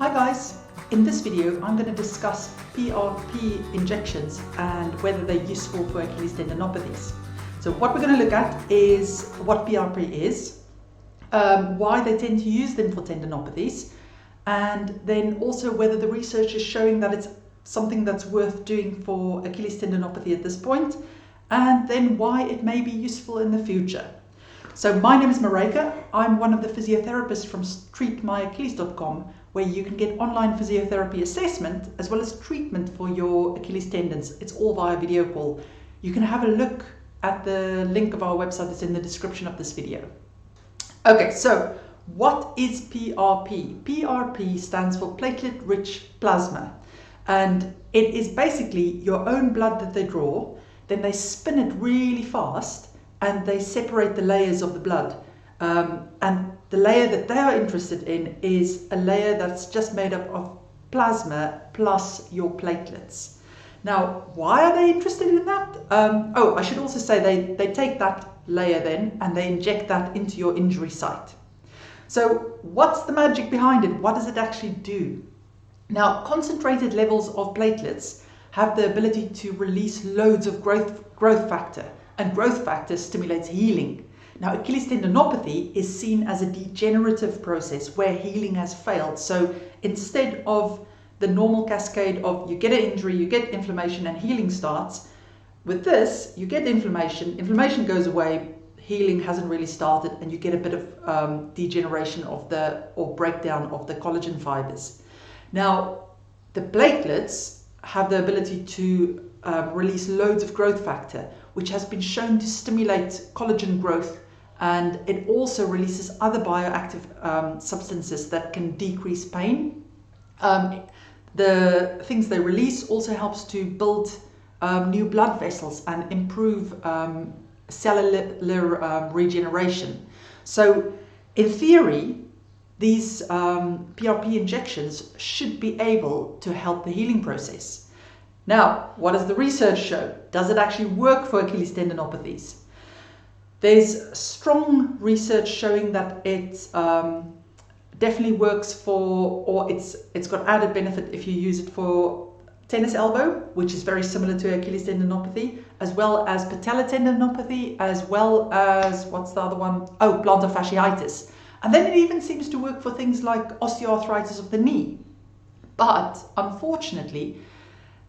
Hi guys, in this video I'm going to discuss PRP injections and whether they're useful for Achilles tendinopathies. So what we're going to look at is what PRP is, why they tend to use them for tendinopathies, and then also whether the research is showing that it's something that's worth doing for Achilles tendinopathy at this point, and then why it may be useful in the future. So my name is Maryke. I'm one of the physiotherapists from treatmyachilles.com, where you can get online physiotherapy assessment as well as treatment for your Achilles tendons. It's all via video call. You can have a look at the link of our website that's in the description of this video. Okay, so what is PRP? PRP stands for platelet-rich plasma, and it is basically your own blood that they draw, then they spin it really fast and they separate the layers of the blood. And the layer that they are interested in is a layer that's just made up of plasma plus your platelets. Now, why are they interested in that? I should also say they take that layer then and they inject that into your injury site. So what's the magic behind it? What does it actually do? Now, concentrated levels of platelets have the ability to release loads of growth factor, and growth factor stimulates healing. Now, Achilles tendinopathy is seen as a degenerative process where healing has failed. So instead of the normal cascade of you get an injury, you get inflammation and healing starts, with this, you get inflammation goes away, healing hasn't really started, and you get a bit of degeneration of or breakdown of the collagen fibers. Now, the platelets have the ability to release loads of growth factor, which has been shown to stimulate collagen growth, and it also releases other bioactive substances that can decrease pain. The things they release also helps to build new blood vessels and improve cellular regeneration. So in theory, these PRP injections should be able to help the healing process. Now, what does the research show? Does it actually work for Achilles tendinopathies? There's strong research showing that it definitely works for, or it's got added benefit if you use it for tennis elbow, which is very similar to Achilles tendinopathy, as well as patellar tendinopathy, as well as, what's the other one? Oh, plantar fasciitis. And then it even seems to work for things like osteoarthritis of the knee. But unfortunately,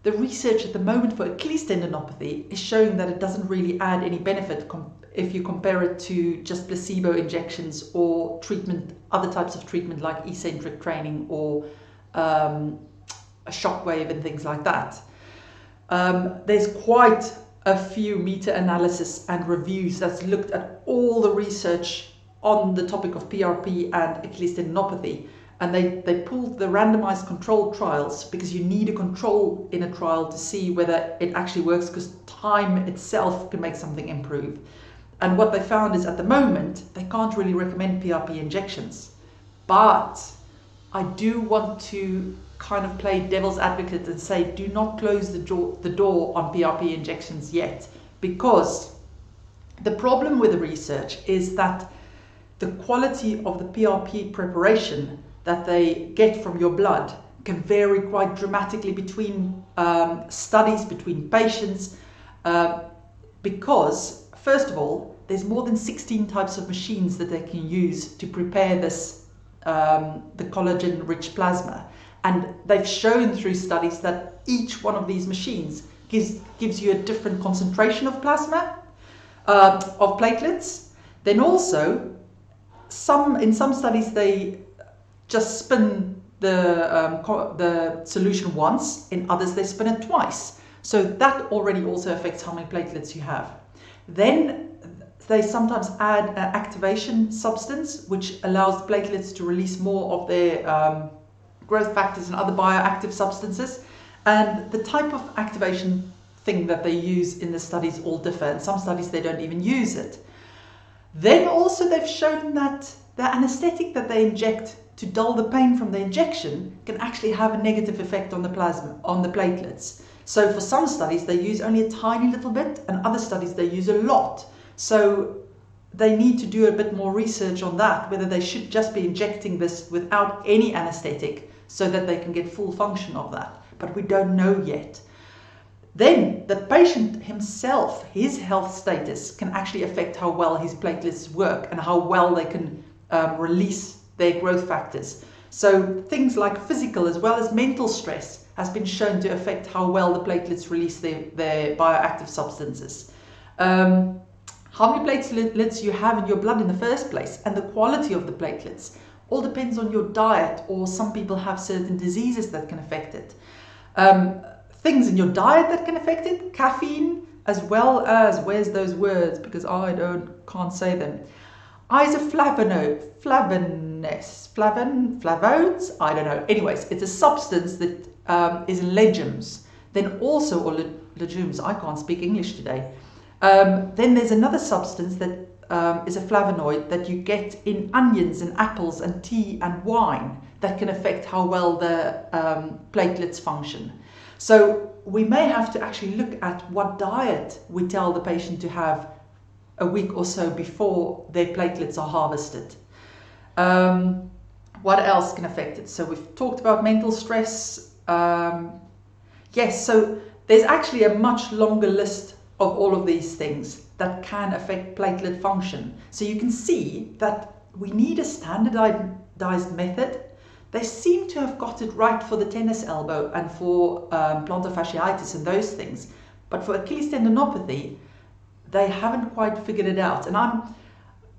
the research at the moment for Achilles tendinopathy is showing that it doesn't really add any benefit if you compare it to just placebo injections or treatment, other types of treatment like eccentric training or a shockwave and things like that. There's quite a few meta-analysis and reviews that's looked at all the research on the topic of PRP and Achilles tendinopathy, and they pulled the randomized controlled trials because you need a control in a trial to see whether it actually works, because time itself can make something improve. And what they found is at the moment they can't really recommend PRP injections. But I do want to kind of play devil's advocate and say do not close the door on PRP injections yet, because the problem with the research is that the quality of the PRP preparation that they get from your blood can vary quite dramatically between studies, between patients, because first of all, there's more than 16 types of machines that they can use to prepare this, the collagen-rich plasma. And they've shown through studies that each one of these machines gives you a different concentration of plasma, of platelets. Then also, in some studies they just spin the solution once, in others they spin it twice. So that already also affects how many platelets you have. Then they sometimes add an activation substance which allows platelets to release more of their growth factors and other bioactive substances. And the type of activation thing that they use in the studies all differ. In some studies they don't even use it. Then also they've shown that the anesthetic that they inject to dull the pain from the injection can actually have a negative effect on the plasma, on the platelets. So for some studies they use only a tiny little bit, and other studies they use a lot. So they need to do a bit more research on that, whether they should just be injecting this without any anesthetic so that they can get full function of that. But we don't know yet. Then the patient himself, his health status can actually affect how well his platelets work and how well they can release their growth factors. So things like physical as well as mental stress has been shown to affect how well the platelets release their bioactive substances. How many platelets you have in your blood in the first place and the quality of the platelets all depends on your diet, or some people have certain diseases that can affect it. Things in your diet that can affect it, caffeine, as well as, where's those words, because I can't say them. Flavones, I don't know. Anyways, it's a substance that is in legumes. Then also, or legumes, I can't speak English today. Then there's another substance that is a flavonoid that you get in onions and apples and tea and wine that can affect how well the platelets function. So we may have to actually look at what diet we tell the patient to have a week or so before their platelets are harvested. What else can affect it? So we've talked about mental stress. Yes, so there's actually a much longer list of all of these things that can affect platelet function. So you can see that we need a standardized method. They seem to have got it right for the tennis elbow and for plantar fasciitis and those things. But for Achilles tendinopathy, they haven't quite figured it out. And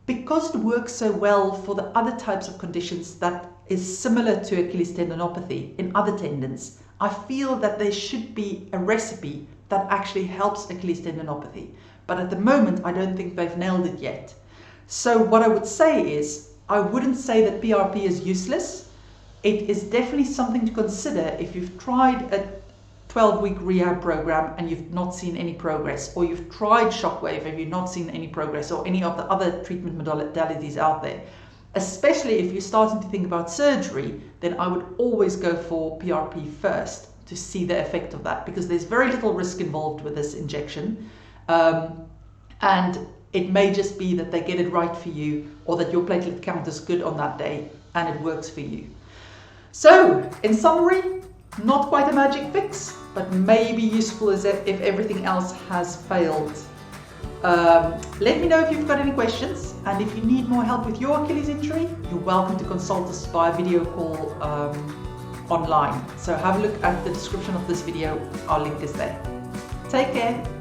because it works so well for the other types of conditions that is similar to Achilles tendinopathy in other tendons, I feel that there should be a recipe that actually helps Achilles tendinopathy. But at the moment, I don't think they've nailed it yet. So what I would say is, I wouldn't say that PRP is useless. It is definitely something to consider if you've tried a 12-week rehab program and you've not seen any progress, or you've tried shockwave and you've not seen any progress, or any of the other treatment modalities out there. Especially if you're starting to think about surgery, then I would always go for PRP first to see the effect of that, because there's very little risk involved with this injection. And it may just be that they get it right for you, or that your platelet count is good on that day and it works for you. So, in summary, not quite a magic fix, but maybe useful as if everything else has failed. Let me know if you've got any questions, and if you need more help with your Achilles injury, you're welcome to consult us via video call online. So have a look at the description of this video, our link is there. Take care.